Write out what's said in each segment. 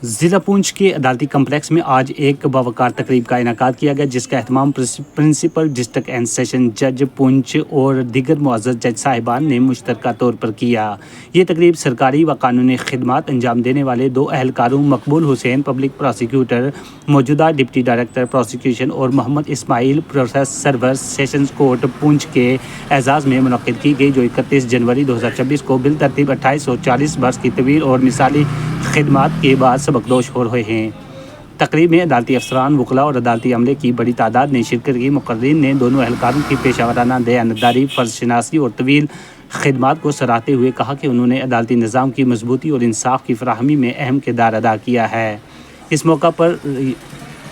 ضلع پونچھ کے عدالتی کمپلیکس میں آج ایک باوقار تقریب کا انعقاد کیا گیا، جس کا اہتمام پرنسپل ڈسٹرکٹ اینڈ سیشن جج پونچھ اور دیگر معزز جج صاحبان نے مشترکہ طور پر کیا۔ یہ تقریب سرکاری و قانونی خدمات انجام دینے والے دو اہلکاروں مقبول حسین پبلک پراسیکیوٹر موجودہ ڈپٹی ڈائریکٹر پراسیکیوشن اور محمد اسماعیل پروسیس سرور سیشنز کورٹ پونچھ کے اعزاز میں منعقد کی گئی، جو 31 جنوری 2026 کو بالترتیب 2840 برس کی طویل اور مثالی خدمات کے بعد سبکدوش ہو رہے ہیں۔ تقریب میں عدالتی افسران، وکلاء اور عدالتی عملے کی بڑی تعداد نے شرکت کی۔ مقررین نے دونوں اہلکاروں کی پیشہ ورانہ دیانتداری، فرض شناسی اور طویل خدمات کو سراہتے ہوئے کہا کہ انہوں نے عدالتی نظام کی مضبوطی اور انصاف کی فراہمی میں اہم کردار ادا کیا ہے۔ اس موقع پر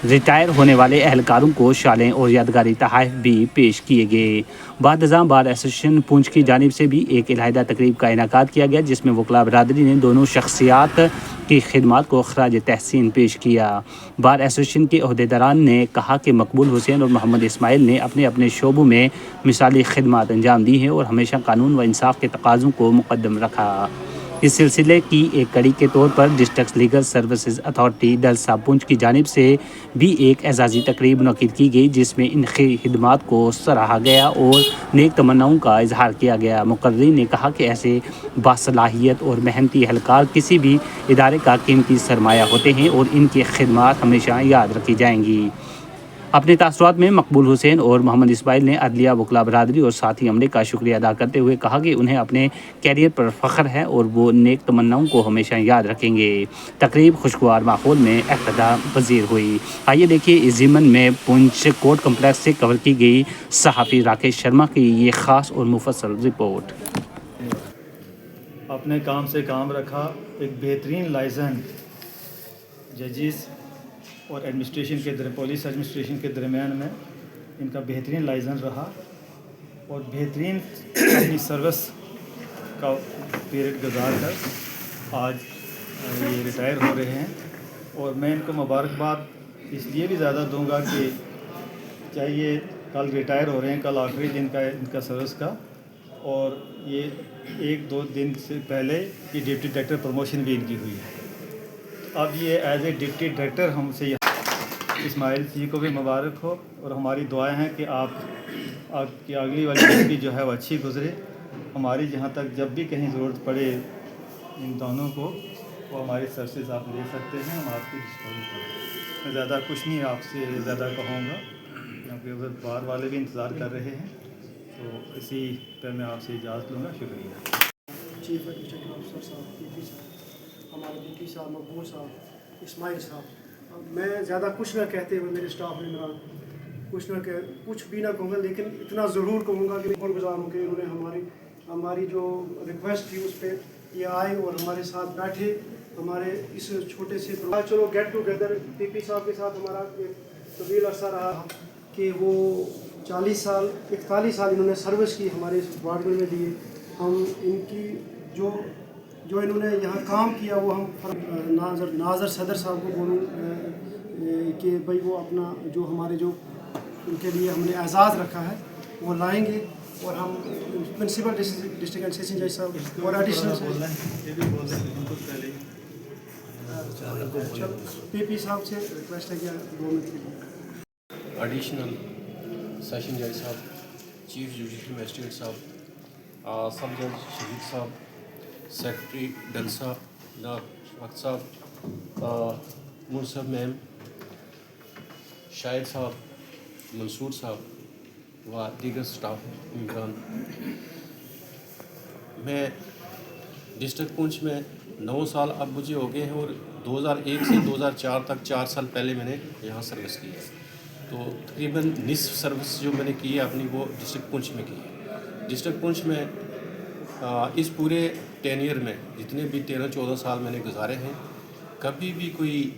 ریٹائر ہونے والے اہلکاروں کو شالیں اور یادگاری تحائف بھی پیش کیے گئے۔ بعد ازاں بار ایسوسی ایشن پونچھ کی جانب سے بھی ایک علیحدہ تقریب کا انعقاد کیا گیا، جس میں وکلاء برادری نے دونوں شخصیات کی خدمات کو خراج تحسین پیش کیا۔ بار ایسوسی ایشن کے عہدیداران نے کہا کہ مقبول حسین اور محمد اسماعیل نے اپنے اپنے شعبوں میں مثالی خدمات انجام دی ہیں اور ہمیشہ قانون و انصاف کے تقاضوں کو مقدم رکھا۔ اس سلسلے کی ایک کڑی کے طور پر ڈسٹرکٹ لیگل سروسز اتھارٹی ڈلسا پونچھ کی جانب سے بھی ایک اعزازی تقریب منعقد کی گئی، جس میں ان کی خدمات کو سراہا گیا اور نیک تمناؤں کا اظہار کیا گیا۔ مقررین نے کہا کہ ایسے باصلاحیت اور محنتی اہلکار کسی بھی ادارے کا قیمتی سرمایہ ہوتے ہیں اور ان کی خدمات ہمیشہ یاد رکھی جائیں گی۔ اپنے تاثرات میں مقبول حسین اور محمد اسماعیل نے عدلیہ، وکلاء برادری اور ساتھی عملے کا شکریہ ادا کرتے ہوئے کہا کہ انہیں اپنے کیریئر پر فخر ہے اور وہ نیک تمناؤں کو ہمیشہ یاد رکھیں گے۔ تقریب خوشگوار ماحول میں افتتاح پذیر ہوئی۔ آئیے دیکھیے اس ضمن میں پونچھ کورٹ کمپلیکس سے کور کی گئی صحافی راکیش شرما کی یہ خاص اور مفصل رپورٹ۔ اپنے کام سے کام رکھا، ایک بہترین لائزن ججز اور ایڈمنسٹریشن کے پولیس ایڈمنسٹریشن کے درمیان میں ان کا بہترین لائزن رہا اور بہترین اپنی سروس کا پیریڈ گزار کر آج یہ ریٹائر ہو رہے ہیں، اور میں ان کو مبارکباد اس لیے بھی زیادہ دوں گا کہ چاہے یہ کل ریٹائر ہو رہے ہیں، کل آخری دن کا ان کا سروس کا، اور یہ 1-2 دن سے پہلے یہ ڈپٹی ڈائریکٹر پروموشن بھی ان کی ہوئی ہے۔ اب یہ ایز اے ڈپٹی ڈائریکٹر ہم سے اسماعیل جی کو بھی مبارک ہو، اور ہماری دعائیں ہیں کہ آپ کی اگلی والی زندگی جو ہے وہ اچھی گزرے۔ ہماری جہاں تک جب بھی کہیں ضرورت پڑے ان دونوں کو، وہ ہماری سروسز آپ لے سکتے ہیں، ہم آپ کی ڈسپوز کریں۔ میں زیادہ کچھ نہیں آپ سے زیادہ کہوں گا، کیونکہ ادھر باہر والے بھی انتظار کر رہے ہیں، تو اسی پہ میں آپ سے اجازت لوں گا۔ شکریہ۔ چیف ایڈمنسٹریٹو آفیسر صاحب، پی پی صاحب، ہمارے ڈی ٹی صاحب، مقبول صاحب، اسماعیل صاحب، میں زیادہ کچھ نہ کہتے ہوئے میرے اسٹاف ممبران کچھ بھی نہ کہوں گا، لیکن اتنا ضرور کہوں گا کہ میں بہت گزار ہوں کہ انہوں نے ہماری جو ریکویسٹ تھی اس پہ یہ آئے اور ہمارے ساتھ بیٹھے، ہمارے اس چھوٹے سے چلو گیٹ ٹوگیدر۔ پی پی صاحب کے ساتھ ہمارا ایک طویل عرصہ رہا کہ وہ 41 سال انہوں نے سروس کی ہمارے اس ڈپارٹمنٹ میں دیے۔ ہم ان کی جو انہوں نے یہاں کام کیا وہ ہم ناظر صدر صاحب کو بولوں کہ بھائی وہ اپنا جو ہمارے جو ان کے لیے ہم نے اعزاز رکھا ہے وہ لائیں گے، اور ہم پرنسپل ڈسٹرکٹ اینڈ سیشن جج صاحب اور ایڈیشنل پی پی صاحب سے ریکویسٹ ہے کہ 2 منٹ کے لیے ایڈیشنل سیشن جج صاحب، چیف جوڈیشل مجسٹریٹ صاحب، سب جج شہید صاحب، سیکرٹری ڈلسا وقت صاحب، منصف میم، شاہد صاحب، منصور صاحب و دیگر سٹاف ممبران، میں ڈسٹرکٹ پونچھ میں 9 سال اب مجھے ہو گئے ہیں، اور 2001 سے 2004 تک 4 سال پہلے میں نے یہاں سروس کی ہے، تو تقریباً نصف سروس جو میں نے کی ہے اپنی وہ ڈسٹرکٹ پونچھ میں کی ہے۔ ڈسٹرکٹ پونچھ میں اس پورے ٹینئر میں جتنے بھی 13-14 سال میں نے گزارے ہیں، کبھی بھی کوئی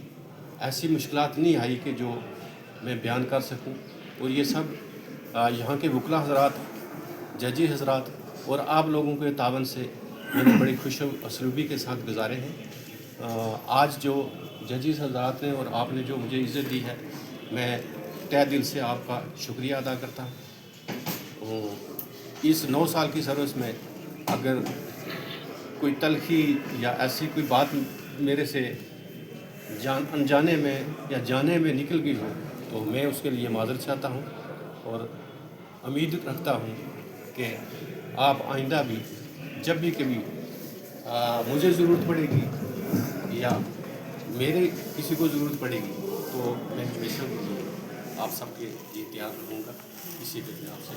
ایسی مشکلات نہیں آئی کہ جو میں بیان کر سکوں، اور یہ سب یہاں کے وکلاء حضرات، ججی حضرات اور آپ لوگوں کے تعاون سے میں نے بڑی خوش اسلوبی کے ساتھ گزارے ہیں۔ آج جو ججز حضرات نے اور آپ نے جو مجھے عزت دی ہے، میں تہہ دل سے آپ کا شکریہ ادا کرتا ہوں۔ اس 9 سال کی سروس میں اگر کوئی تلخی یا ایسی کوئی بات میرے سے انجانے میں یا جانے میں نکل گئی ہو تو میں اس کے لیے معذرت چاہتا ہوں اور امید رکھتا ہوں کہ آپ آئندہ بھی جب بھی کبھی مجھے ضرورت پڑے گی یا میرے کسی کو ضرورت پڑے گی تو میں ہمیشہ کے لیے آپ سب کے لیے تیار رہوں گا. اسی پہ میں آپ سے